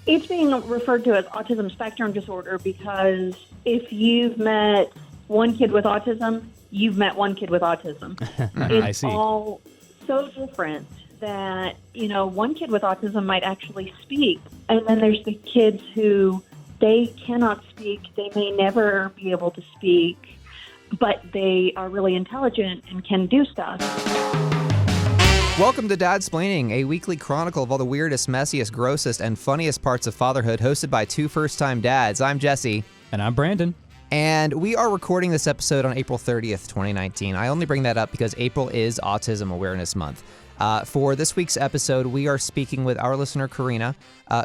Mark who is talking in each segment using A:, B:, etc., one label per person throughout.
A: It's being referred to as Autism Spectrum Disorder because if you've met one kid with autism, you've met one kid with autism.
B: I see.
A: It's all so different that, one kid with autism might actually speak. And then there's the kids who they cannot speak. They may never be able to speak, but they are really intelligent and can do stuff.
C: Welcome to Dadsplaining, a weekly chronicle of all the weirdest, messiest, grossest, and funniest parts of fatherhood, hosted by two first-time dads. I'm Jesse.
B: And I'm Brandon.
C: And we are recording this episode on April 30th, 2019. I only bring that up because April is Autism Awareness Month. For this week's episode, we are speaking with our listener, Corina,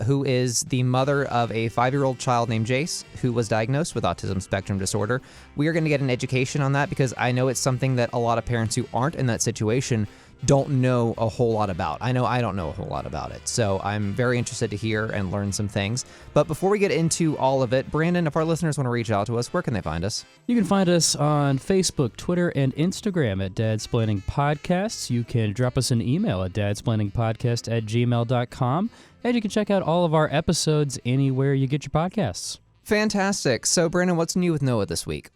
C: who is the mother of a 5-year-old child named Jace, who was diagnosed with Autism Spectrum Disorder. We are going to get an education on that because I know it's something that a lot of parents who aren't in that situation don't know a whole lot about. I know I don't know a whole lot about it, so I'm very interested to hear and learn some things. But before we get into all of it, Brandon, if our listeners want to reach out to us, where can they find us?
B: You can find us on Facebook, Twitter, and Instagram at Dadsplaining Podcasts. You can drop us an email at dadsplainingpodcast@gmail.com, and you can check out all of our episodes anywhere you get your podcasts.
C: Fantastic. So, Brandon, what's new with Noah this week?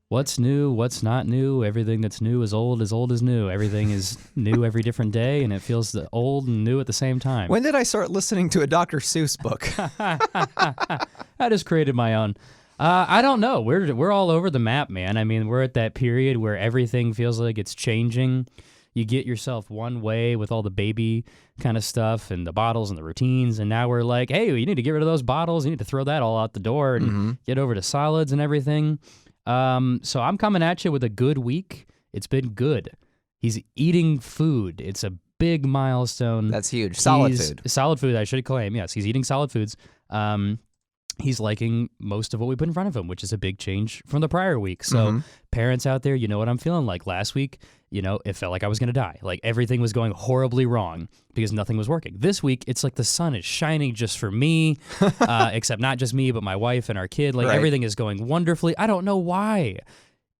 B: What's new? What's not new? Everything that's new is old as new. Everything is new every different day, and it feels old and new at the same time.
C: When did I start listening to a Dr. Seuss book?
B: I just created my own. I don't know. We're all over the map, man. I mean, we're at that period where everything feels like it's changing. You get yourself one way with all the baby kind of stuff and the bottles and the routines, and now we're like, hey, you need to get rid of those bottles. You need to throw that all out the door and get over to solids and everything. So I'm coming at you with a good week. It's been good. He's eating food. It's a big milestone.
C: That's huge. Solid food.
B: Solid food, I should claim. Yes, he's eating solid foods. He's liking most of what we put in front of him, which is a big change from the prior week. So parents out there, you know what I'm feeling like. Last week, it felt like I was going to die. Like everything was going horribly wrong because nothing was working. This week, it's like the sun is shining just for me, except not just me, but my wife and our kid. Like everything is going wonderfully. I don't know why.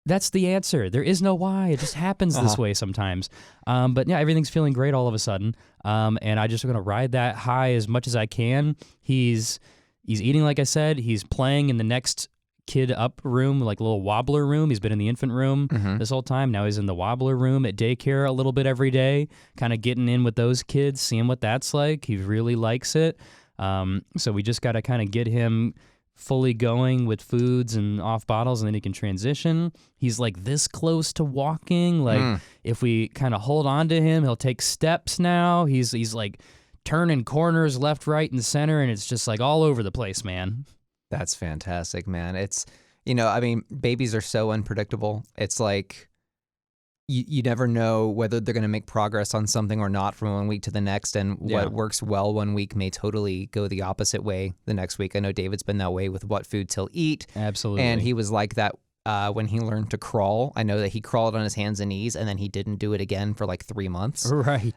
B: That's the answer. There is no why. It just happens this way sometimes. But yeah, everything's feeling great all of a sudden. And I just going to ride that high as much as I can. He's eating, like I said. He's playing in the next kid up room, like a little wobbler room. He's been in the infant room this whole time. Now he's in the wobbler room at daycare a little bit every day, kind of getting in with those kids, seeing what that's like. He really likes it. So we just got to kind of get him fully going with foods and off bottles, and then he can transition. He's like this close to walking. Like if we kind of hold on to him, he'll take steps now. He's like turning corners left, right, and center, and it's just like all over the place, man.
C: That's fantastic, man. It's, babies are so unpredictable. It's like you never know whether they're going to make progress on something or not from one week to the next, and what works well one week may totally go the opposite way the next week. I know David's been that way with what foods he'll eat.
B: Absolutely.
C: And he was like that when he learned to crawl. I know that he crawled on his hands and knees, and then he didn't do it again for like 3 months.
B: Right.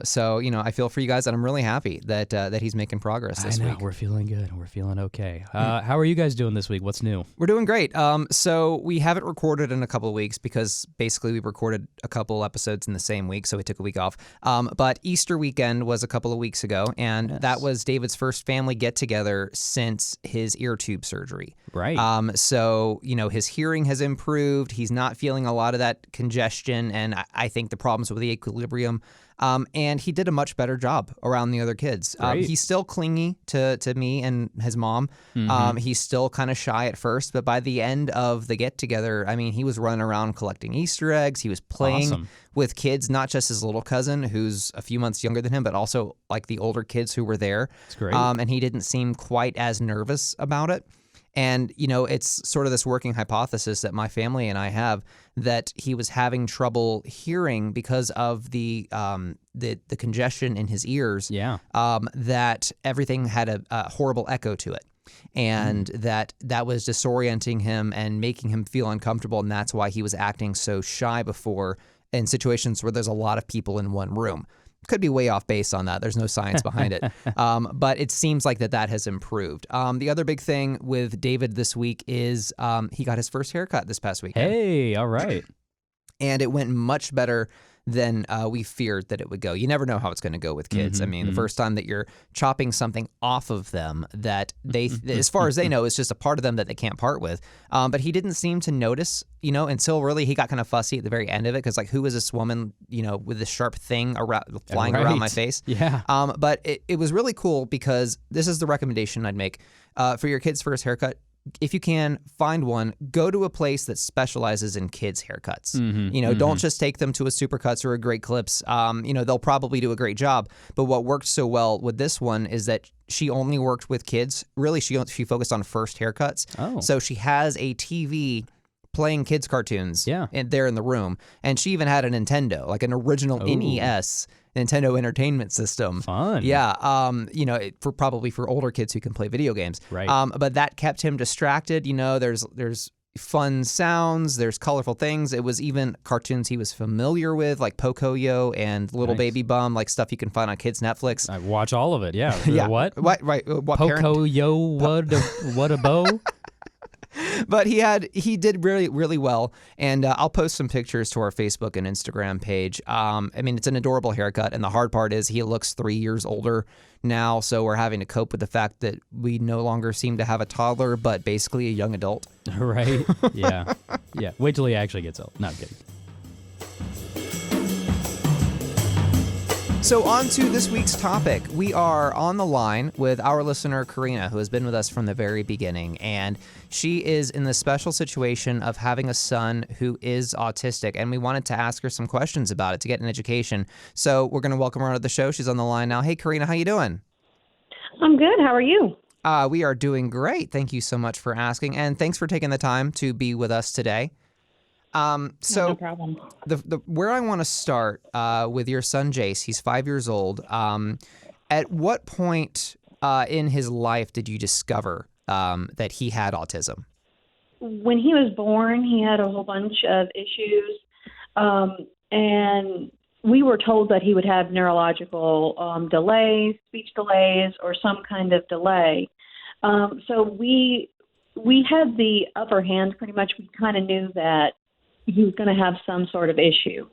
C: So, I feel for you guys, and I'm really happy that he's making progress this week.
B: We're feeling good. We're feeling okay. How are you guys doing this week? What's new?
C: We're doing great. So we haven't recorded in a couple of weeks because basically we recorded a couple episodes in the same week, so we took a week off. But Easter weekend was a couple of weeks ago, and that was David's first family get-together since his ear tube surgery.
B: Right.
C: So, his hearing has improved. He's not feeling a lot of that congestion, and I think the problems with the equilibrium. And he did a much better job around the other kids. He's still clingy to me and his mom. He's still kind of shy at first, but by the end of the get-together, he was running around collecting Easter eggs. He was playing with kids, not just his little cousin, who's a few months younger than him, but also like the older kids who were there.
B: That's great.
C: And he didn't seem quite as nervous about it. And, it's sort of this working hypothesis that my family and I have that he was having trouble hearing because of the congestion in his ears. That everything had a horrible echo to it. And that was disorienting him and making him feel uncomfortable. And that's why he was acting so shy before in situations where there's a lot of people in one room. Could be way off base on that. There's no science behind it. But it seems like that has improved. The other big thing with David this week is he got his first haircut this past weekend.
B: Hey, all right.
C: And it went much better than we feared that it would go. You never know how it's going to go with kids. I mean, the first time that you're chopping something off of them that they, as far as they know, is just a part of them that they can't part with. But he didn't seem to notice, until really he got kind of fussy at the very end of it, because like, who is this woman, with this sharp thing flying around my face?
B: Yeah.
C: But it was really cool, because this is the recommendation I'd make for your kid's first haircut. If you can find one, go to a place that specializes in kids' haircuts. Don't just take them to a Supercuts or a Great Clips. They'll probably do a great job. But what worked so well with this one is that she only worked with kids. Really, she focused on first haircuts.
B: Oh.
C: So she has a TV playing kids' cartoons there in the room. And she even had a Nintendo, like an original NES. Nintendo Entertainment System.
B: Fun.
C: Yeah. Probably for older kids who can play video games.
B: Right.
C: But that kept him distracted. There's fun sounds, there's colorful things. It was even cartoons he was familiar with, like Pocoyo and Little Baby Bum, like stuff you can find on Kids Netflix.
B: I watch all of it. Yeah.
C: Yeah.
B: What?
C: Right.
B: Pocoyo, what a bow?
C: But he did really, really well, and I'll post some pictures to our Facebook and Instagram page. It's an adorable haircut, and the hard part is he looks 3 years older now, so we're having to cope with the fact that we no longer seem to have a toddler, but basically a young adult.
B: Right? Yeah. Yeah. Wait till he actually gets old. Not kidding.
C: So on to this week's topic. We are on the line with our listener, Corina, who has been with us from the very beginning. And she is in the special situation of having a son who is autistic. And we wanted to ask her some questions about it to get an education. So we're going to welcome her to the show. She's on the line now. Hey, Corina, how you doing?
A: I'm good. How are you?
C: We are doing great. Thank you so much for asking. And thanks for taking the time to be with us today.
A: No problem.
C: Where I want to start with your son Jace, he's 5 years old. At what point in his life did you discover that he had autism?
A: When he was born, he had a whole bunch of issues, and we were told that he would have neurological delays, speech delays, or some kind of delay. So we had the upper hand pretty much. We kind of knew that he was going to have some sort of issue.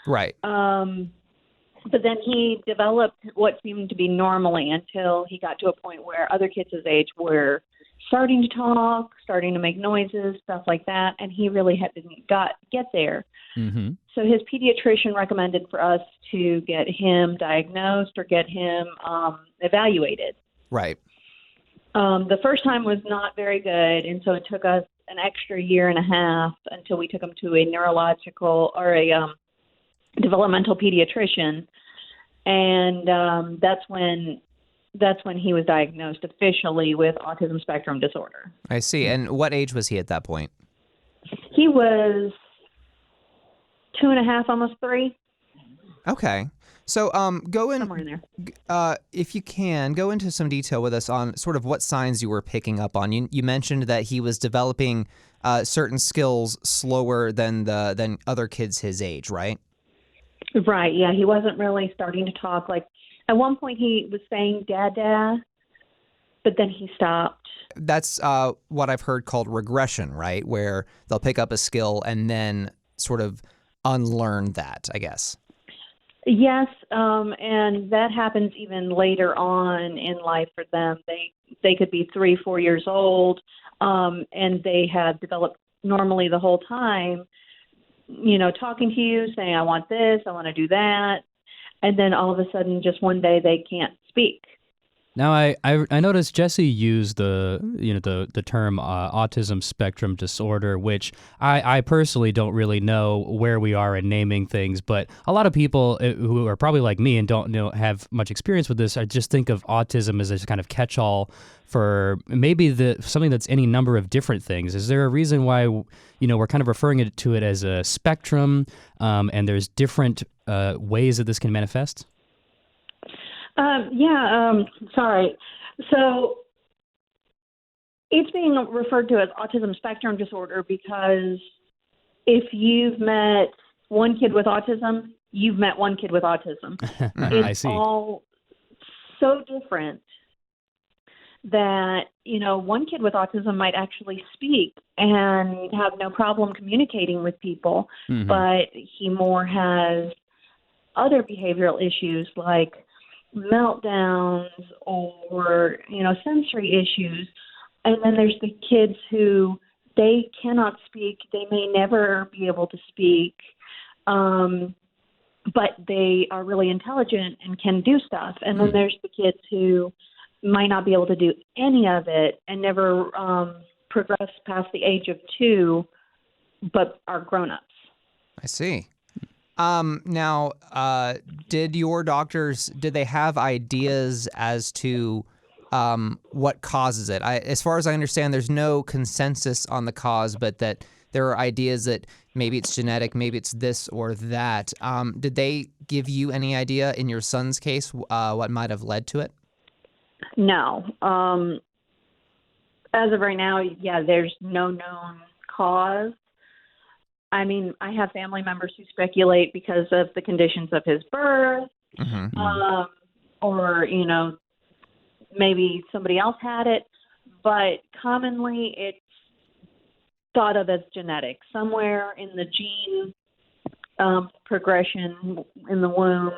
C: Right.
A: But then he developed what seemed to be normally until he got to a point where other kids his age were starting to talk, starting to make noises, stuff like that, and he really didn't get there.
B: Mm-hmm.
A: So his pediatrician recommended for us to get him diagnosed or get him evaluated.
C: Right.
A: The first time was not very good, and so it took us an extra year and a half until we took him to a neurological or a developmental pediatrician, and that's when he was diagnosed officially with autism spectrum disorder.
C: I see. And what age was he at that point?
A: He was 2.5, almost 3.
C: Okay. So
A: Somewhere in there.
C: If you can, go into some detail with us on sort of what signs you were picking up on. You mentioned that he was developing certain skills slower than other kids his age, right?
A: Right, yeah. He wasn't really starting to talk. Like, at one point he was saying dada, but then he stopped.
C: That's what I've heard called regression, right? Where they'll pick up a skill and then sort of unlearn that, I guess.
A: Yes, and that happens even later on in life for them. They could be 3-4 years old, and they have developed normally the whole time, talking to you, saying, I want this, I want to do that, and then all of a sudden, just one day, they can't speak.
B: Now, I noticed Jesse used the term autism spectrum disorder, which I personally don't really know where we are in naming things, but a lot of people who are probably like me and don't have much experience with this, I just think of autism as a kind of catch-all for maybe something that's any number of different things. Is there a reason why we're kind of referring to it as a spectrum, and there's different ways that this can manifest?
A: Sorry. So it's being referred to as autism spectrum disorder because if you've met one kid with autism, you've met one kid with autism.
B: I see.
A: It's all so different that, one kid with autism might actually speak and have no problem communicating with people, but he more has other behavioral issues like meltdowns or, sensory issues. And then there's the kids who they cannot speak. They may never be able to speak, but they are really intelligent and can do stuff. And then there's the kids who might not be able to do any of it and never progress past the age of 2, but are grown-ups.
C: I see. Now, did your doctors, did they have ideas as to what causes it? As far as I understand, there's no consensus on the cause, but that there are ideas that maybe it's genetic, maybe it's this or that. Did they give you any idea in your son's case what might have led to it?
A: No. As of right now, there's no known cause. I mean, I have family members who speculate because of the conditions of his birth, or, maybe somebody else had it. But commonly it's thought of as genetic. Somewhere in the gene progression in the womb,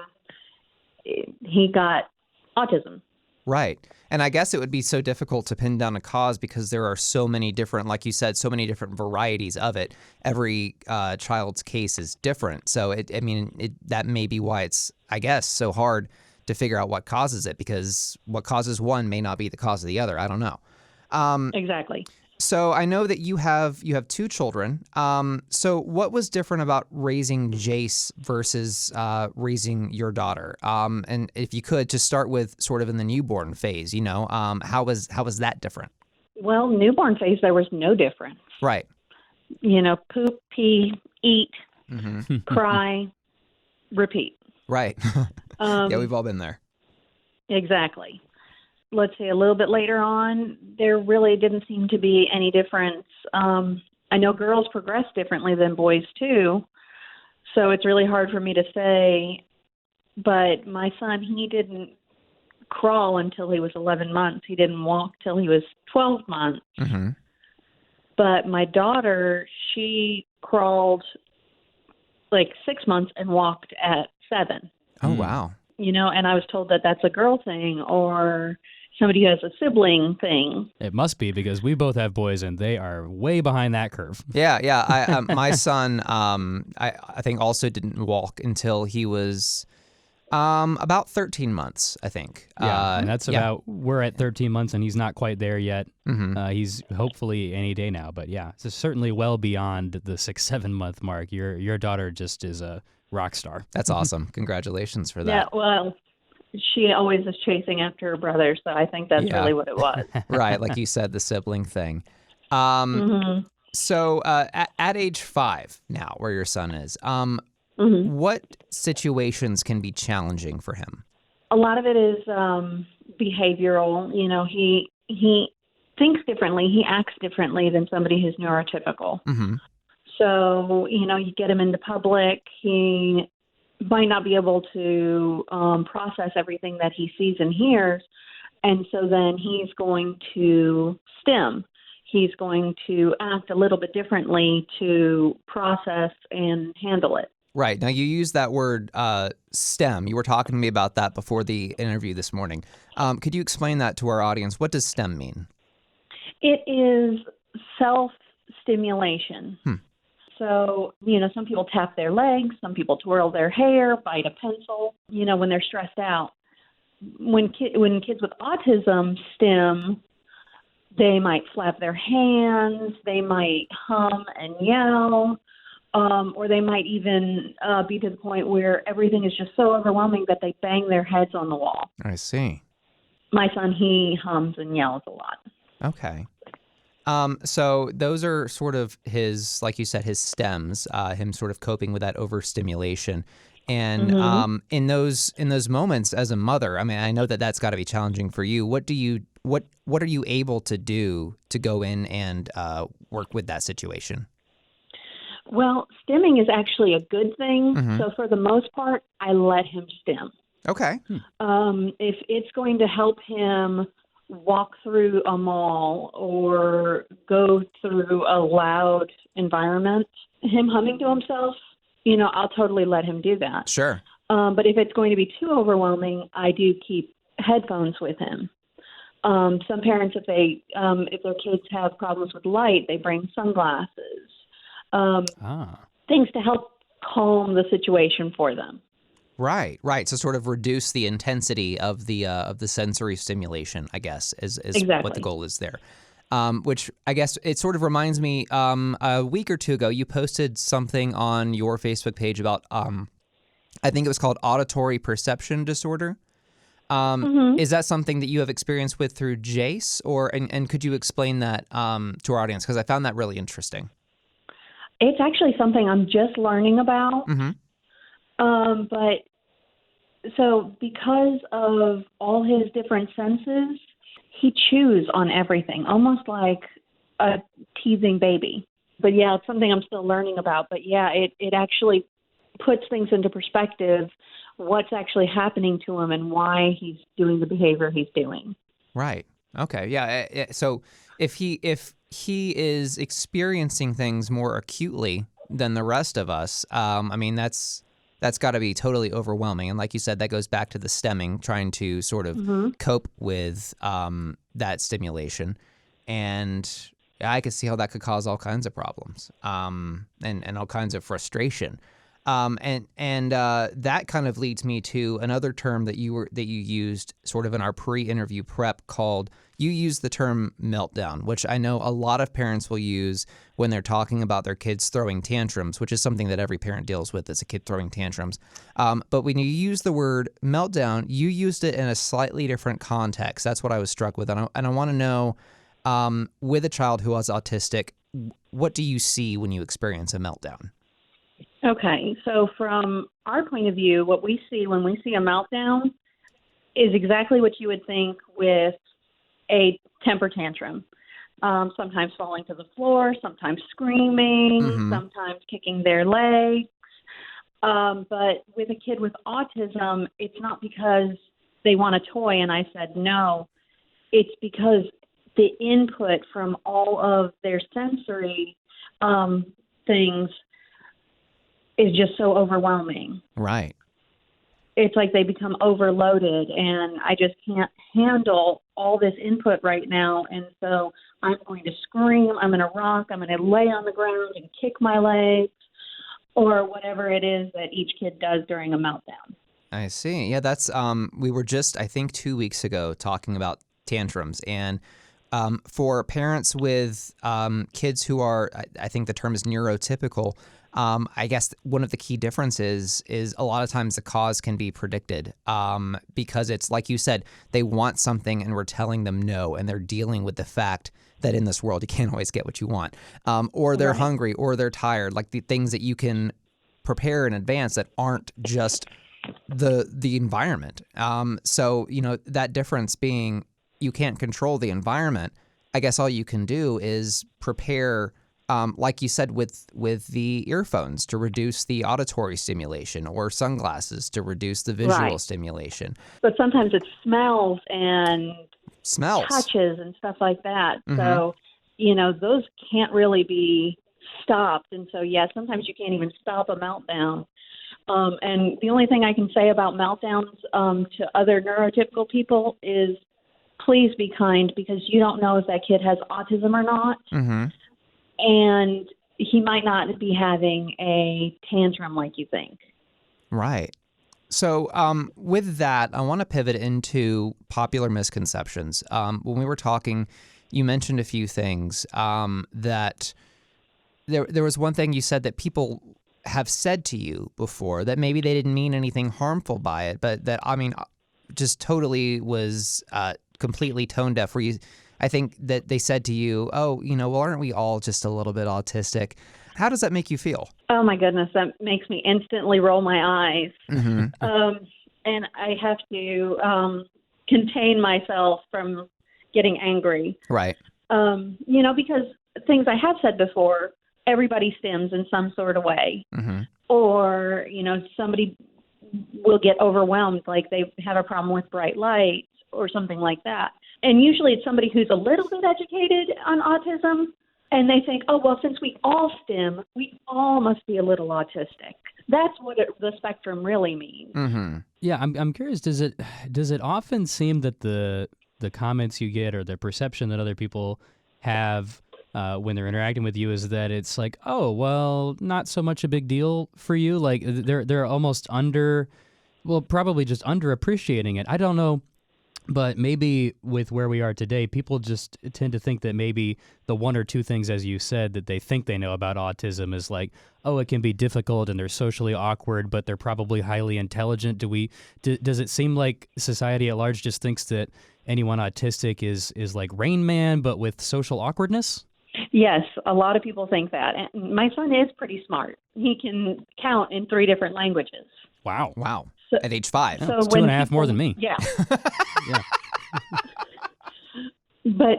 A: he got autism.
C: Right. And I guess it would be so difficult to pin down a cause because there are so many different, like you said, so many different varieties of it. Every child's case is different. So, that may be why it's, I guess, so hard to figure out what causes it, because what causes one may not be the cause of the other. I don't know.
A: Exactly.
C: So I know that you have 2 children. So what was different about raising Jace versus raising your daughter? And if you could just start with sort of in the newborn phase, how was that different?
A: Well, newborn phase, there was no difference.
C: Right.
A: Poop, pee, eat, cry, repeat.
C: Right. Yeah, we've all been there.
A: Exactly. Let's say a little bit later on, there really didn't seem to be any difference. I know girls progress differently than boys too, so it's really hard for me to say. But my son, he didn't crawl until he was 11 months. He didn't walk till he was 12 months. But my daughter, she crawled like 6 months and walked at 7.
C: Oh, wow.
A: And I was told that that's a girl thing or somebody who has a sibling thing.
B: It must be, because we both have boys and they are way behind that curve.
C: Yeah. My son, I think also didn't walk until he was about 13 months, I think.
B: Yeah, and that's about, we're at 13 months and he's not quite there yet. He's hopefully any day now, but yeah, it's certainly well beyond the 6-7 month mark. Your daughter just is a rock star.
C: That's awesome. Congratulations for that.
A: Yeah, well, she always is chasing after her brother, so I think that's really what it was.
C: Right, like you said, the sibling thing. So at age 5 now, where your son is, what situations can be challenging for him?
A: A lot of it is behavioral. He thinks differently. He acts differently than somebody who's neurotypical. So, you get him into public, he might not be able to process everything that he sees and hears. And so then he's going to stim. He's going to act a little bit differently to process and handle it.
C: Right. Now, you use that word STEM. You were talking to me about that before the interview this morning. Could you explain that to our audience? What does STEM mean?
A: It is self-stimulation. So, some people tap their legs, some people twirl their hair, bite a pencil, when they're stressed out. When kids with autism stim, they might flap their hands, they might hum and yell, or they might even be to the point where everything is just so overwhelming that they bang their heads on the wall.
C: I see.
A: My son, he hums and yells a lot.
C: Okay. So those are sort of his, like you said, his stems, him sort of coping with that overstimulation. And in those moments as a mother, I mean, I know that that's got to be challenging for you. What are you able to do to go in and work with that situation?
A: Well, stimming is actually a good thing. So for the most part, I let him stim.
C: Okay.
A: If it's going to help him walk through a mall or go through a loud environment, him humming to himself, I'll totally let him do that.
C: Sure.
A: But if it's going to be too overwhelming, I do keep headphones with him. Some parents, if their kids have problems with light, they bring sunglasses, things to help calm the situation for them.
C: Right. So sort of reduce the intensity of the sensory stimulation, I guess, is
A: Exactly
C: what the goal is there. Which I guess it sort of reminds me, a week or two ago, you posted something on your Facebook page about, I think it was called auditory perception disorder. Is that something that you have experience with through Jace, and could you explain that to our audience? Because I found that really interesting.
A: It's actually something I'm just learning about. But so because of all his different senses, he chews on everything, almost like a teething baby. But yeah, it's something I'm still learning about. But yeah, it actually puts things into perspective, what's actually happening to him and why he's doing the behavior he's doing. Right.
C: Okay. Yeah. So if he is experiencing things more acutely than the rest of us, I mean, that's got to be totally overwhelming. And like you said, that goes back to the stemming, trying to sort of cope with that stimulation. And I could see how that could cause all kinds of problems and all kinds of frustration. And that kind of leads me to another term that you used sort of in our pre-interview prep you used the term meltdown, which I know a lot of parents will use when they're talking about their kids throwing tantrums, which is something that every parent deals with as a kid throwing tantrums. But when you use the word meltdown, you used it in a slightly different context. That's what I was struck with. And I want to know, with a child who is autistic, what do you see when you experience a meltdown?
A: Okay, so from our point of view, what we see when we see a meltdown is exactly what you would think with a temper tantrum. Sometimes falling to the floor, sometimes screaming, sometimes kicking their legs. But with a kid with autism, it's not because they want a toy and I said no. It's because the input from all of their sensory things is just so overwhelming.
C: Right.
A: It's like they become overloaded and I just can't handle all this input right now. And so I'm going to scream, I'm going to rock, I'm going to lay on the ground and kick my legs or whatever it is that each kid does during a meltdown.
C: I see. Yeah, that's we were just, I think 2 weeks ago talking about tantrums, and for parents with kids who are, I think the term is neurotypical, I guess one of the key differences is a lot of times the cause can be predicted because it's like you said, they want something and we're telling them no, and they're dealing with the fact that in this world you can't always get what you want, or they're hungry, or they're tired, like the things that you can prepare in advance that aren't just the environment. So, that difference being you can't control the environment, I guess all you can do is prepare, like you said, with the earphones to reduce the auditory stimulation, or sunglasses to reduce the visual stimulation.
A: But sometimes it's smells and touches and stuff like that. So, those can't really be stopped. And so, sometimes you can't even stop a meltdown. And the only thing I can say about meltdowns to other neurotypical people is please be kind, because you don't know if that kid has autism or not. And he might not be having a tantrum like you think. Right.
C: So with that, I want to pivot into popular misconceptions. When we were talking, you mentioned a few things that there was one thing you said that people have said to you before that maybe they didn't mean anything harmful by it, but that, just totally was completely tone deaf, where I think that they said to you, oh, well, aren't we all just a little bit autistic? How does that make you feel?
A: Oh, my goodness. That makes me instantly roll my eyes. And I have to contain myself from getting angry.
C: Right.
A: Because things I have said before, everybody stims in some sort of way. Or, somebody will get overwhelmed, like they have a problem with bright lights, or something like that. And usually it's somebody who's a little bit educated on autism, and they think, oh, well, since we all STEM, we all must be a little autistic. That's what the spectrum really means.
C: Mm-hmm.
B: Yeah, I'm curious. Does it often seem that the comments you get or the perception that other people have when they're interacting with you is that it's like, oh, well, not so much a big deal for you? Like they're almost probably just underappreciating it. I don't know. But maybe with where we are today, people just tend to think that maybe the one or two things, as you said, that they think they know about autism is like, oh, it can be difficult and they're socially awkward, but they're probably highly intelligent. Does it seem like society at large just thinks that anyone autistic is like Rain Man, but with social awkwardness?
A: Yes, a lot of people think that. And my son is pretty smart. He can count in 3 different languages.
B: Wow.
A: So,
C: at age 5.
A: So
B: it's 2.5 more than me.
A: Yeah.
B: Yeah.
A: But,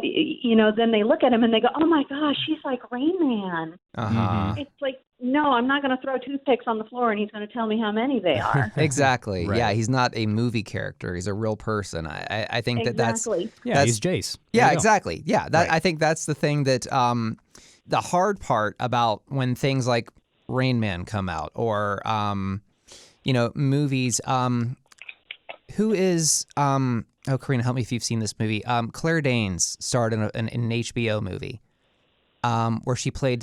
A: then they look at him and they go, oh, my gosh, he's like Rain Man.
C: Uh-huh.
A: It's like, no, I'm not going to throw toothpicks on the floor and he's going to tell me how many they are.
C: Exactly.
B: Right.
C: Yeah, he's not a movie character. He's a real person. I think
A: Exactly.
B: He's Jace.
C: Yeah, exactly. Yeah,
B: Right.
C: I think that's the thing that the hard part about when things like Rain Man come out or movies. Who is Corina, help me if you've seen this movie. Claire Danes starred in an HBO movie where she played.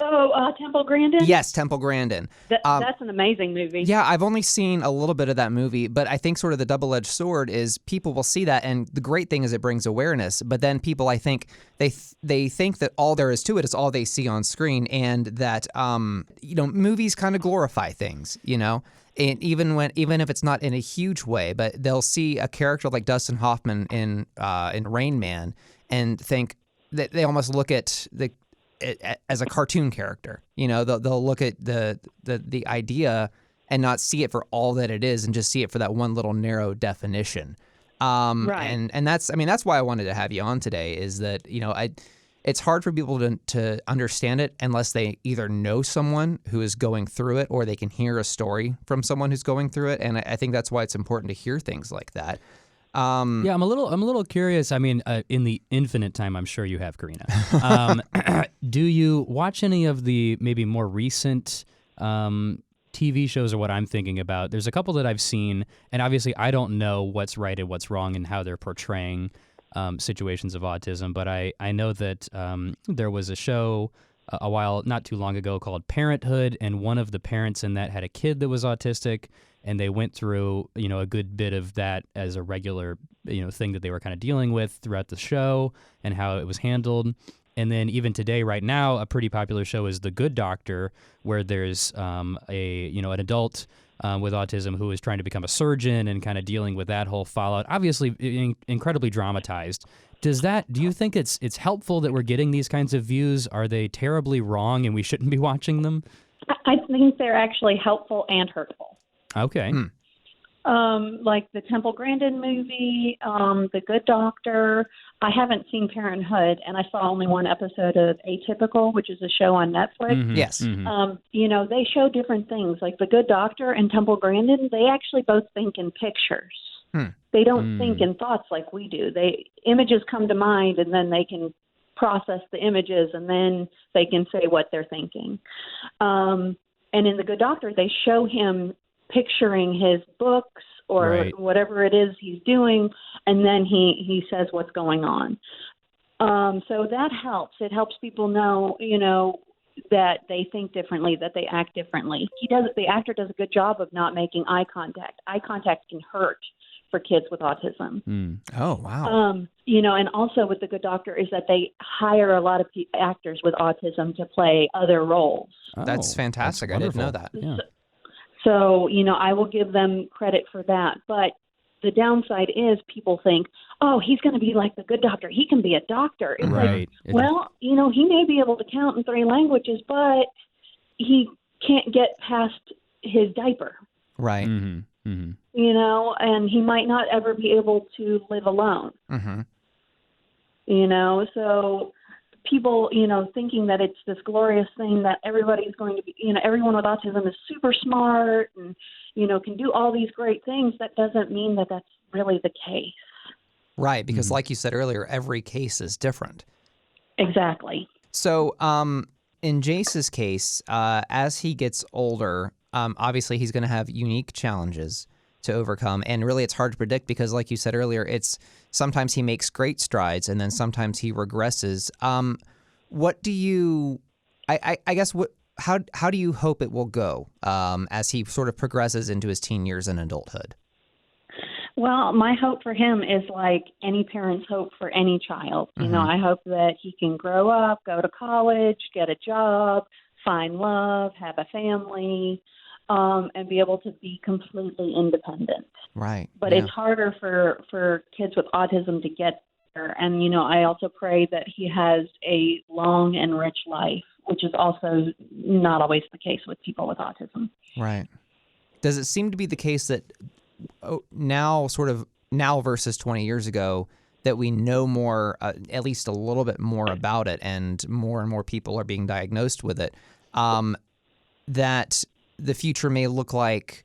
A: Temple Grandin?
C: Yes, Temple Grandin.
A: That's an amazing movie.
C: Yeah, I've only seen a little bit of that movie, but I think sort of the double-edged sword is people will see that, and the great thing is it brings awareness. But then people, I think, they think that all there is to it is all they see on screen, and that movies kind of glorify things, And even if it's not in a huge way, but they'll see a character like Dustin Hoffman in Rain Man and think that they almost look at it as a cartoon character. They'll look at the idea and not see it for all that it is, and just see it for that one little narrow definition.
A: Right.
C: And that's why I wanted to have you on today. Is that it's hard for people to understand it unless they either know someone who is going through it or they can hear a story from someone who's going through it. And I think that's why it's important to hear things like that.
B: Yeah, I'm a little curious. I mean, in the infinite time I'm sure you have, Corina. Do you watch any of the maybe more recent TV shows or what I'm thinking about? There's a couple that I've seen, and obviously I don't know what's right and what's wrong and how they're portraying situations of autism, but I know that there was a show a while, not too long ago, called Parenthood, and one of the parents in that had a kid that was autistic, and they went through, a good bit of that as a regular, thing that they were kind of dealing with throughout the show and how it was handled. And then even today, right now, a pretty popular show is The Good Doctor, where there's an adult with autism who is trying to become a surgeon and kind of dealing with that whole fallout. Obviously, incredibly dramatized. Do you think it's helpful that we're getting these kinds of views? Are they terribly wrong and we shouldn't be watching them?
A: I think they're actually helpful and hurtful.
B: Okay.
A: Like the Temple Grandin movie, The Good Doctor. I haven't seen Parenthood, and I saw only one episode of Atypical, which is a show on Netflix.
B: Mm-hmm.
C: Yes.
B: Mm-hmm.
A: They show different things. Like The Good Doctor and Temple Grandin, they actually both think in pictures. They don't think in thoughts like we do. Images come to mind, and then they can process the images, and then they can say what they're thinking. And in The Good Doctor, they show him picturing his books or whatever it is he's doing, and then he says what's going on. So that helps. It helps people know, that they think differently, that they act differently. The actor does a good job of not making eye contact. Eye contact can hurt for kids with autism.
C: Oh, wow.
A: And also with The Good Doctor is that they hire a lot of actors with autism to play other roles.
C: Oh, that's fantastic. I didn't know that.
B: Yeah.
A: So, I will give them credit for that. But the downside is people think, oh, he's going to be like The Good Doctor. He can be a doctor. It's
B: right.
A: like, well, he may be able to count in 3 languages, but he can't get past his diaper.
C: Right.
B: Mm-hmm. Mm-hmm.
A: And he might not ever be able to live alone.
C: Mm-hmm.
A: So people, thinking that it's this glorious thing that everybody's going to be, everyone with autism is super smart and, can do all these great things. That doesn't mean that that's really the case.
C: Right, because like you said earlier, every case is different.
A: Exactly.
C: So in Jace's case, as he gets older, obviously he's going to have unique challenges to overcome. And really it's hard to predict because like you said earlier, it's sometimes he makes great strides and then sometimes he regresses. What do you, I guess, how do you hope it will go as he sort of progresses into his teen years and adulthood?
A: Well, my hope for him is like any parent's hope for any child. You know, I hope that he can grow up, go to college, get a job, find love, have a family, and be able to be completely independent.
C: Right.
A: But it's harder for kids with autism to get there. And, you know, I also pray that he has a long and rich life, which is also not always the case with people with autism.
C: Right. Does it seem to be the case that now versus 20 years ago that we know more, at least a little bit more about it and more people are being diagnosed with it, that the future may look like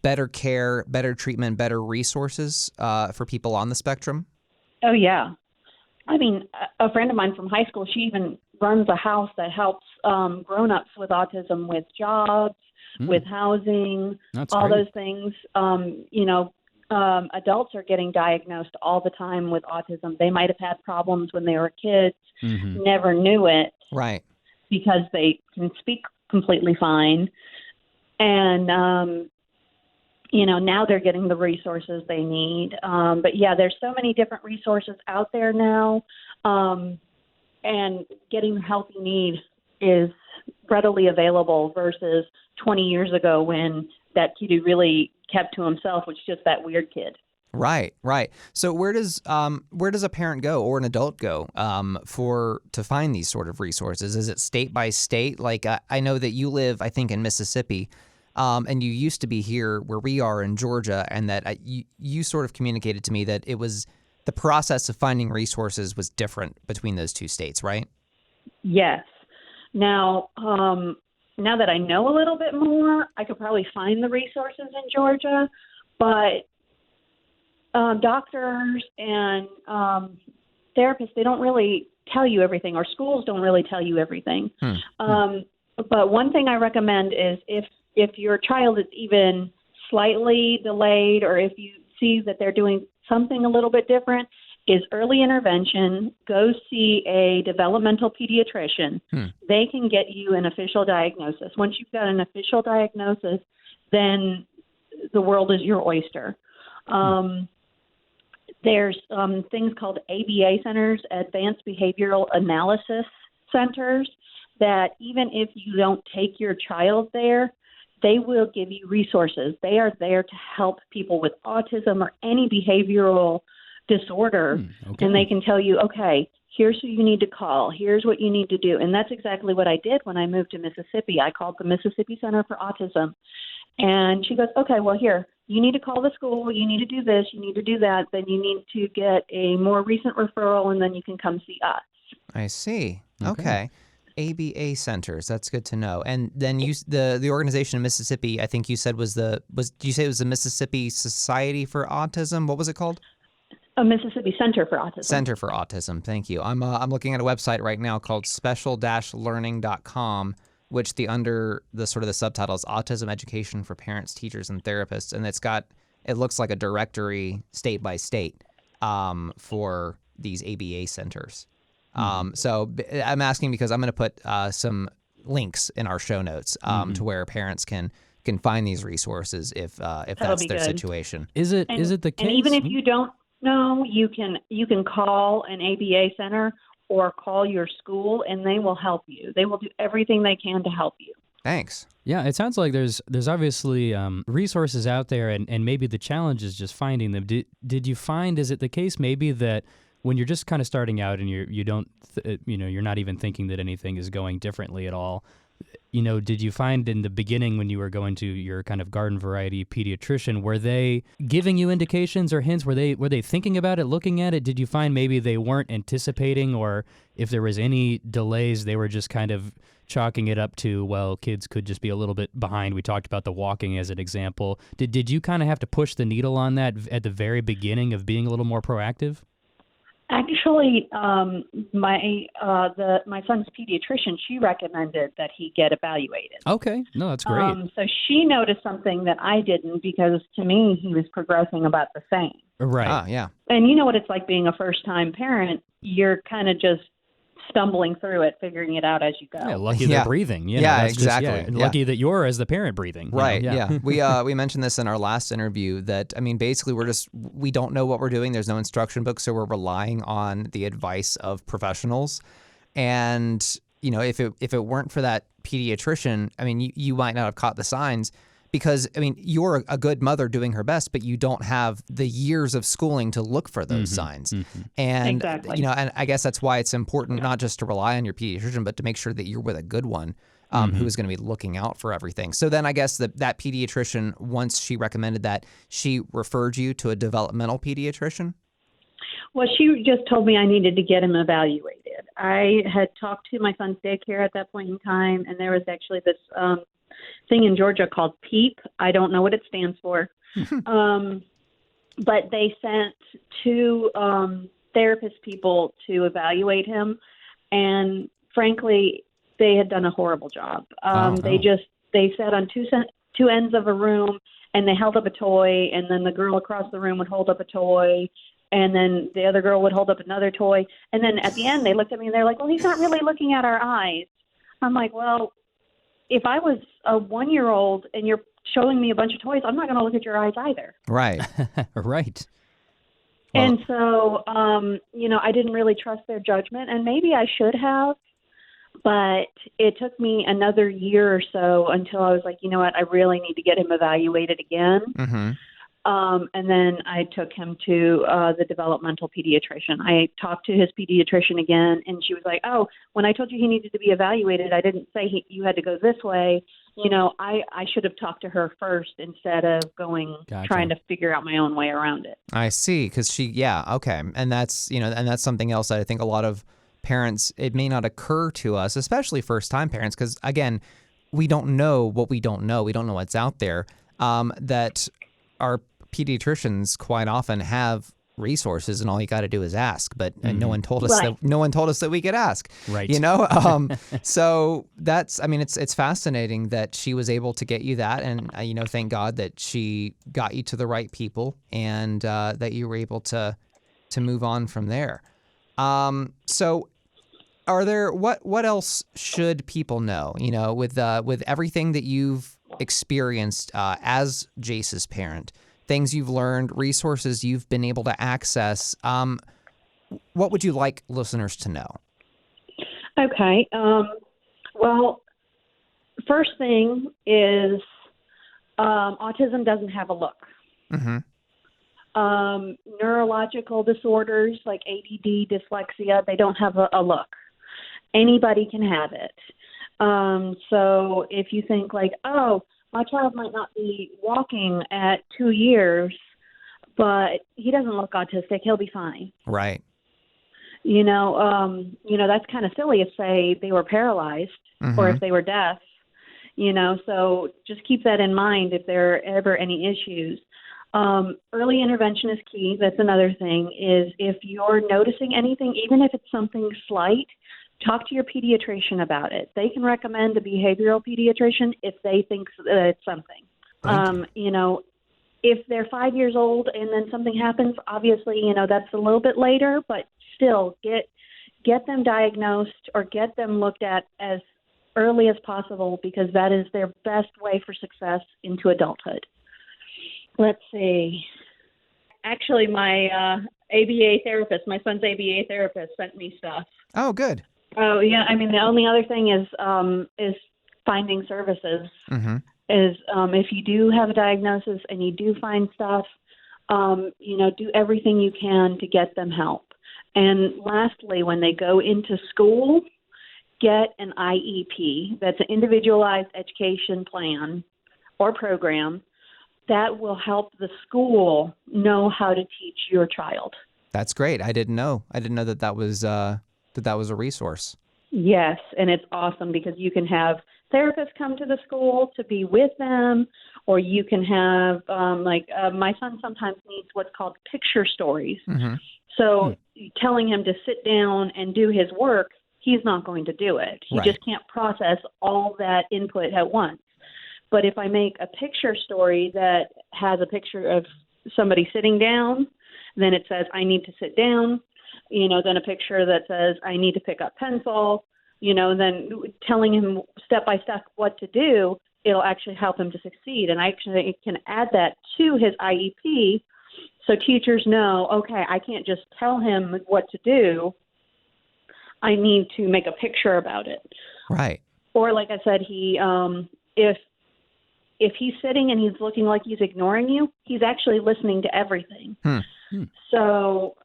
C: better care, better treatment, better resources for people on the spectrum?
A: Oh, yeah. I mean, a friend of mine from high school, she even runs a house that helps grown-ups with autism with jobs, with housing,
B: That's
A: all
B: great.
A: those things. You know, adults are getting diagnosed all the time with autism. They might have had problems when they were kids, never knew it.
C: Right.
A: Because they can speak completely fine. And, you know, now they're getting the resources they need. But, yeah, there's so many different resources out there now. And getting the help you need is readily available versus 20 years ago when that kid who really kept to himself was just that weird kid.
C: Right, right. So where does a parent go or an adult go to find these sort of resources? Is it state by state? Like I know that you live, I think, in Mississippi, and you used to be here where we are in Georgia, and that you sort of communicated to me that it was the process of finding resources was different between those two states, right?
A: Yes. Now that I know a little bit more, I could probably find the resources in Georgia, but doctors and therapists, they don't really tell you everything, or schools don't really tell you everything. But one thing I recommend is if your child is even slightly delayed, or if you see that they're doing something a little bit different, is early intervention. Go see a developmental pediatrician. They can get you an official diagnosis. Once you've got an official diagnosis, then the world is your oyster. There's things called ABA centers, Advanced Behavioral Analysis Centers, that even if you don't take your child there, they will give you resources. They are there to help people with autism or any behavioral disorder, and they can tell you, okay, here's who you need to call, here's what you need to do. And that's exactly what I did when I moved to Mississippi. I called the Mississippi Center for Autism, and she goes, okay, well, here, you need to call the school, you need to do this, you need to do that, then you need to get a more recent referral, and then you can come see us.
C: I see. Okay. ABA centers. That's good to know. And then the organization in Mississippi, I think you said did you say it was the Mississippi Society for Autism? What was it called?
A: A Mississippi Center for Autism.
C: Center for Autism. Thank you. I'm looking at a website right now called special-learning.com, which under the sort of the subtitle is Autism Education for Parents, Teachers, and Therapists, and it looks like a directory state by state for these ABA centers. So I'm asking because I'm going to put some links in our show notes to where parents can find these resources if that's their situation.
B: Is it the case?
A: And even if you don't know, you can call an ABA center or call your school, and they will help you. They will do everything they can to help you.
C: Thanks.
B: Yeah, it sounds like there's obviously resources out there, and maybe the challenge is just finding them. Did you find, is it the case maybe that when you're just kind of starting out and you're not even thinking that anything is going differently at all, did you find in the beginning when you were going to your kind of garden variety pediatrician, were they giving you indications or hints? Were they thinking about it, looking at it? Did you find maybe they weren't anticipating, or if there was any delays, they were just kind of chalking it up to, well, kids could just be a little bit behind? We talked about the walking as an example. Did you kind of have to push the needle on that at the very beginning of being a little more proactive?
A: Actually, my son's pediatrician, she recommended that he get evaluated.
B: Okay, no, that's great.
A: So she noticed something that I didn't, because to me he was progressing about the same.
B: Right.
C: Ah, yeah.
A: And you know what it's like being a first-time parent. You're kind of just stumbling through it, figuring it out as you go.
B: Yeah, lucky they're breathing.
C: That's exactly.
B: And lucky that you're as the parent breathing.
C: Right. Yeah. We mentioned this in our last interview that, I mean, basically we don't know what we're doing. There's no instruction book, so we're relying on the advice of professionals. And if it weren't for that pediatrician, I mean, you might not have caught the signs. Because, I mean, you're a good mother doing her best, but you don't have the years of schooling to look for those signs. Mm-hmm. And,
A: exactly.
C: And I guess that's why it's important not just to rely on your pediatrician, but to make sure that you're with a good one who is going to be looking out for everything. So then I guess that pediatrician, once she recommended that, she referred you to a developmental pediatrician?
A: Well, she just told me I needed to get him evaluated. I had talked to my son's daycare at that point in time, and there was actually this thing in Georgia called PEEP. I don't know what it stands for. But they sent two therapist people to evaluate him. And frankly, they had done a horrible job. They sat on two ends of a room, and they held up a toy, and then the girl across the room would hold up a toy, and then the other girl would hold up another toy. And then at the end, they looked at me and they're like, well, he's not really looking at our eyes. I'm like, well, if I was a 1-year-old and you're showing me a bunch of toys, I'm not going to look at your eyes either.
C: Right.
B: Right.
A: Well, and so, I didn't really trust their judgment, and maybe I should have, but it took me another year or so until I was like, you know what, I really need to get him evaluated again.
C: Mm-hmm.
A: And then I took him to the developmental pediatrician. I talked to his pediatrician again, and she was like, oh, when I told you he needed to be evaluated, I didn't say you had to go this way. I should have talked to her first instead of trying to figure out my own way around it.
C: I see, because okay. And that's, and that's something else that I think a lot of parents, it may not occur to us, especially first-time parents, because, again, we don't know what we don't know. We don't know what's out there, that our pediatricians quite often have resources, and all you got to do is ask. But no one told us that we could ask.
B: Right.
C: So that's, I mean, it's fascinating that she was able to get you that, and thank God that she got you to the right people, and that you were able to move on from there. So are there what else should people know? With everything that you've experienced as Jace's parent, things you've learned, resources you've been able to access, what would you like listeners to know?
A: Okay. Well, first thing is autism doesn't have a look.
C: Mm-hmm.
A: Neurological disorders like ADD, dyslexia, they don't have a look. Anybody can have it. So if you think like, oh, my child might not be walking at 2 years, but he doesn't look autistic, he'll be fine.
C: Right.
A: That's kind of silly if, say, they were paralyzed or if they were deaf, so just keep that in mind if there are ever any issues. Early intervention is key. That's another thing, is if you're noticing anything, even if it's something slight, talk to your pediatrician about it. They can recommend a behavioral pediatrician if they think that it's something. If they're 5 years old and then something happens, obviously, that's a little bit later, but still get them diagnosed or get them looked at as early as possible, because that is their best way for success into adulthood. Let's see. Actually, my ABA therapist, my son's ABA therapist, sent me stuff.
C: Oh, good.
A: Oh, yeah. I mean, the only other thing is finding services.
C: Mm-hmm.
A: If you do have a diagnosis and you do find stuff, do everything you can to get them help. And lastly, when they go into school, get an IEP, that's an individualized education plan or program, that will help the school know how to teach your child.
C: That's great. I didn't know. That was a resource.
A: Yes, and it's awesome because you can have therapists come to the school to be with them, or you can have, my son sometimes needs what's called picture stories.
C: Mm-hmm.
A: So telling him to sit down and do his work, he's not going to do it. He just can't process all that input at once. But if I make a picture story that has a picture of somebody sitting down, then it says, I need to sit down. Then a picture that says, I need to pick up pencil, then telling him step by step what to do, it'll actually help him to succeed. And I actually can add that to his IEP so teachers know, okay, I can't just tell him what to do. I need to make a picture about it.
C: Right.
A: Or like I said, if he's sitting and he's looking like he's ignoring you, he's actually listening to everything. So,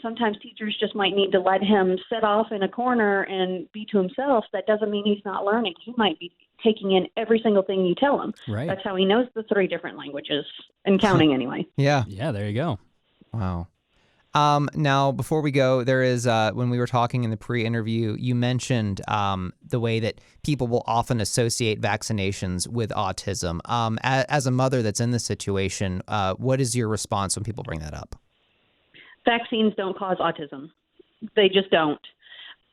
A: sometimes teachers just might need to let him sit off in a corner and be to himself. That doesn't mean he's not learning. He might be taking in every single thing you tell him.
B: Right.
A: That's how he knows the 3 different languages and counting anyway.
C: Yeah.
B: Yeah, there you go.
C: Wow. Now, before we go, there is, when we were talking in the pre-interview, you mentioned the way that people will often associate vaccinations with autism. As a mother that's in this situation, what is your response when people bring that up?
A: Vaccines don't cause autism. They just don't.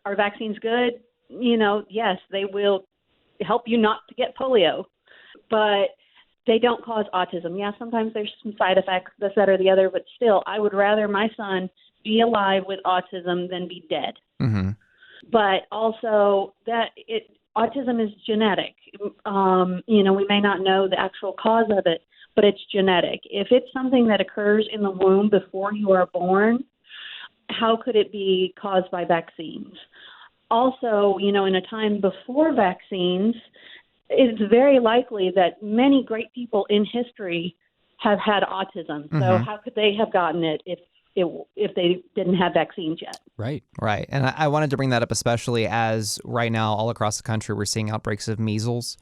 A: Are vaccines good? Yes, they will help you not to get polio, but they don't cause autism. Yeah, sometimes there's some side effects, this, that, or the other, but still, I would rather my son be alive with autism than be dead.
C: Mm-hmm.
A: But also autism is genetic. We may not know the actual cause of it, but it's genetic. If it's something that occurs in the womb before you are born, how could it be caused by vaccines? Also, in a time before vaccines, it's very likely that many great people in history have had autism.
C: Mm-hmm.
A: So how could they have gotten it if they didn't have vaccines yet?
B: Right.
C: Right. And I wanted to bring that up especially as right now all across the country we're seeing outbreaks of measles,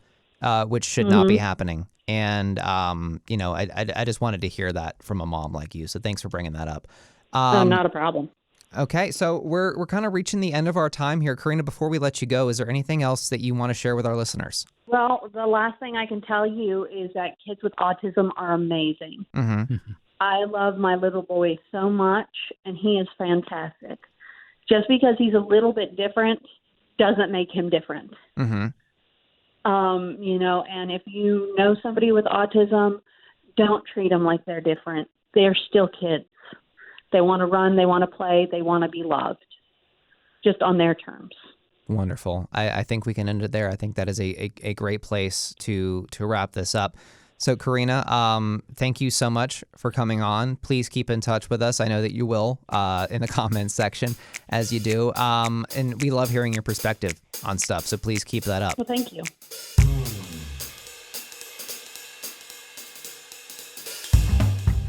C: which should not be happening. And, I just wanted to hear that from a mom like you. So thanks for bringing that up.
A: Not a problem.
C: Okay, so we're kind of reaching the end of our time here. Corina, before we let you go, is there anything else that you want to share with our listeners?
A: Well, the last thing I can tell you is that kids with autism are amazing.
C: Mm-hmm.
A: I love my little boy so much, and he is fantastic. Just because he's a little bit different doesn't make him different.
C: Mm-hmm.
A: And if you know somebody with autism, don't treat them like they're different. They're still kids. They want to run, they want to play, they want to be loved, just on their terms.
C: Wonderful. I think we can end it there. I think that is a great place to wrap this up. So, Corina, thank you so much for coming on. Please keep in touch with us. I know that you will in the comments section, as you do. And we love hearing your perspective on stuff, so please keep that up.
A: Well, thank you.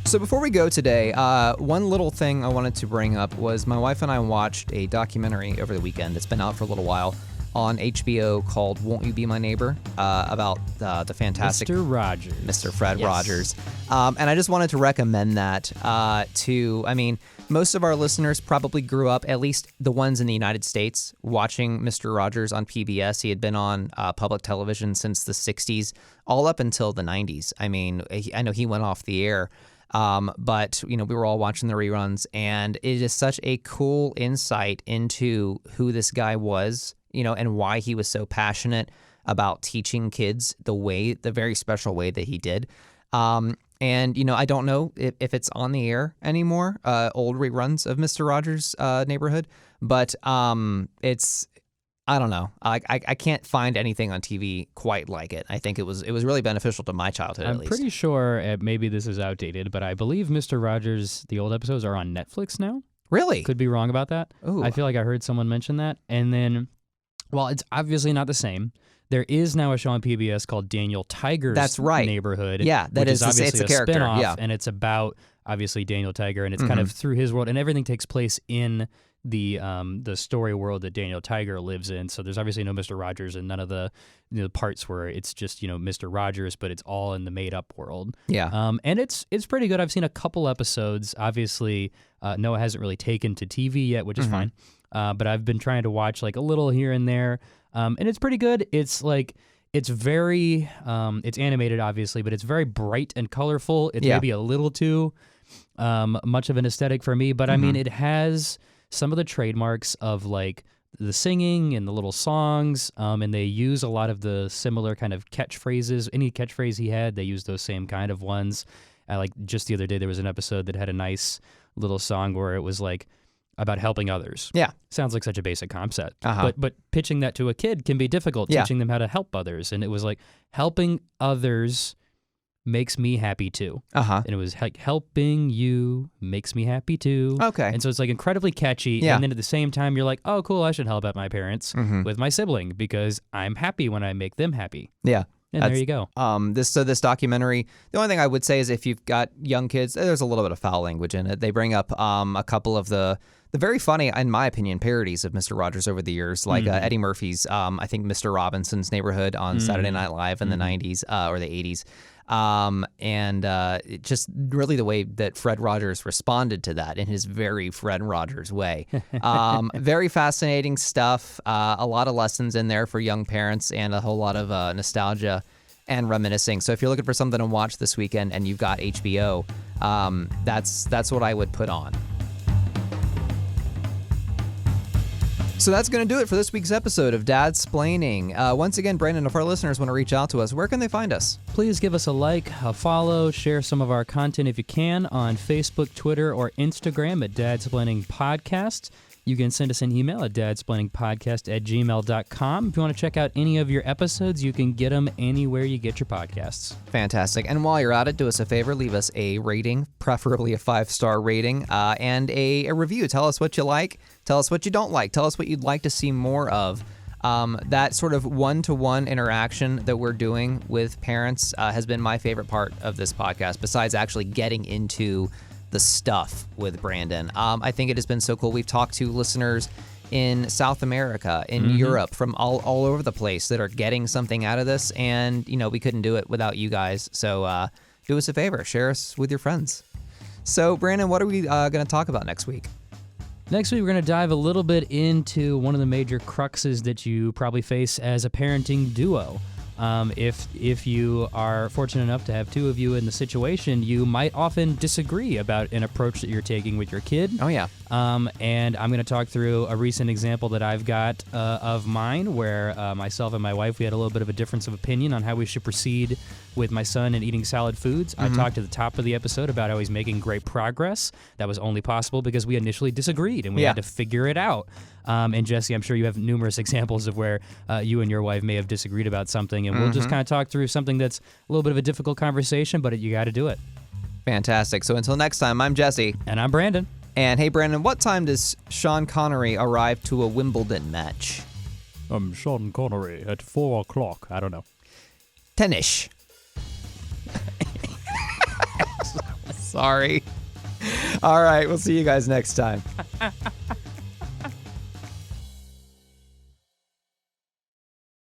C: So before we go today, one little thing I wanted to bring up was my wife and I watched a documentary over the weekend. It's been out for a little while on HBO called Won't You Be My Neighbor, about the fantastic
B: Mr. Rogers.
C: Mr. Fred Rogers. And I just wanted to recommend that most of our listeners probably grew up, at least the ones in the United States, watching Mr. Rogers on PBS. He had been on public television since the 60s, all up until the 90s. I know he went off the air. But we were all watching the reruns, and it is such a cool insight into who this guy was, and why he was so passionate about teaching kids the very special way that he did. I don't know if it's on the air anymore, old reruns of Mr. Rogers' Neighborhood, but I don't know. I can't find anything on TV quite like it. I think it was really beneficial to my childhood, at least.
B: I'm pretty sure, maybe this is outdated, but I believe Mr. Rogers, the old episodes, are on Netflix now.
C: Really?
B: Could be wrong about that.
C: Ooh.
B: I feel like I heard someone mention that. And then, well, it's obviously not the same. There is now a show on PBS called Daniel Tiger's
C: That's right.
B: Neighborhood.
C: Yeah, that
B: which
C: is
B: obviously
C: it's a character.
B: spinoff,
C: Yeah.
B: and it's about obviously Daniel Tiger, and it's kind of through his world, and everything takes place in the story world that Daniel Tiger lives in. So there's obviously no Mr. Rogers and none of the parts where it's just Mr. Rogers, but it's all in the made up world.
C: Yeah.
B: And it's pretty good. I've seen a couple episodes. Obviously, Noah hasn't really taken to TV yet, which is fine. But I've been trying to watch like a little here and there, and it's pretty good. It's like it's very it's animated, obviously, but it's very bright and colorful. It's maybe a little too much of an aesthetic for me, but I mean, it has some of the trademarks of like the singing and the little songs, and they use a lot of the similar kind of catchphrases. Any catchphrase he had, they use those same kind of ones. Like just the other day, there was an episode that had a nice little song where it was like about helping others.
C: Yeah.
B: Sounds like such a basic concept. But pitching that to a kid can be difficult, teaching them how to help others. And it was like, helping others makes me happy too. And it was like, helping you makes me happy too.
C: Okay.
B: And so it's like incredibly catchy.
C: Yeah.
B: And then at the same time, you're like, oh, cool, I should help out my parents with my sibling because I'm happy when I make them happy.
C: Yeah.
B: And there you go.
C: This documentary, the only thing I would say is if you've got young kids, there's a little bit of foul language in it. They bring up a couple of the very funny, in my opinion, parodies of Mr. Rogers over the years, like Eddie Murphy's, I think, Mr. Robinson's Neighborhood on Saturday Night Live in the 90s or the 80s. And it just really the way that Fred Rogers responded to that in his very Fred Rogers way. Very fascinating stuff. A lot of lessons in there for young parents and a whole lot of nostalgia and reminiscing. So if you're looking for something to watch this weekend and you've got HBO, that's what I would put on. So that's going to do it for this week's episode of Dadsplaining. Once again, Brandon, if our listeners want to reach out to us, where can they find us?
B: Please give us a like, a follow, share some of our content if you can on Facebook, Twitter, or Instagram at Dadsplaining Podcast. You can send us an email at dadsplainingpodcast@gmail.com. If you want to check out any of your episodes, you can get them anywhere you get your podcasts.
C: Fantastic. And while you're at it, do us a favor, leave us a rating, preferably a 5-star rating, and a review. Tell us what you like. Tell us what you don't like. Tell us what you'd like to see more of. That sort of one-to-one interaction that we're doing with parents has been my favorite part of this podcast, besides actually getting into the stuff with Brandon. I think it has been so cool. We've talked to listeners in South America, in Europe, from all over the place that are getting something out of this, and we couldn't do it without you guys. So do us a favor, share us with your friends. So Brandon, what are we going to talk about next week?
B: Next week, we're going to dive a little bit into one of the major cruxes that you probably face as a parenting duo. If you are fortunate enough to have two of you in the situation, you might often disagree about an approach that you're taking with your kid.
C: Oh, yeah.
B: And I'm going to talk through a recent example that I've got of mine where myself and my wife, we had a little bit of a difference of opinion on how we should proceed with my son in eating solid foods. I talked at the top of the episode about how he's making great progress. That was only possible because we initially disagreed and we had to figure it out. And Jesse, I'm sure you have numerous examples of where you and your wife may have disagreed about something, and we'll just kind of talk through something that's a little bit of a difficult conversation, but you got to do it.
C: Fantastic. So until next time, I'm Jesse.
B: And I'm Brandon.
C: And hey, Brandon, what time does Sean Connery arrive to a Wimbledon match?
B: Sean Connery at 4 o'clock. I don't know.
C: 10-ish. Sorry. All right, we'll see you guys next time.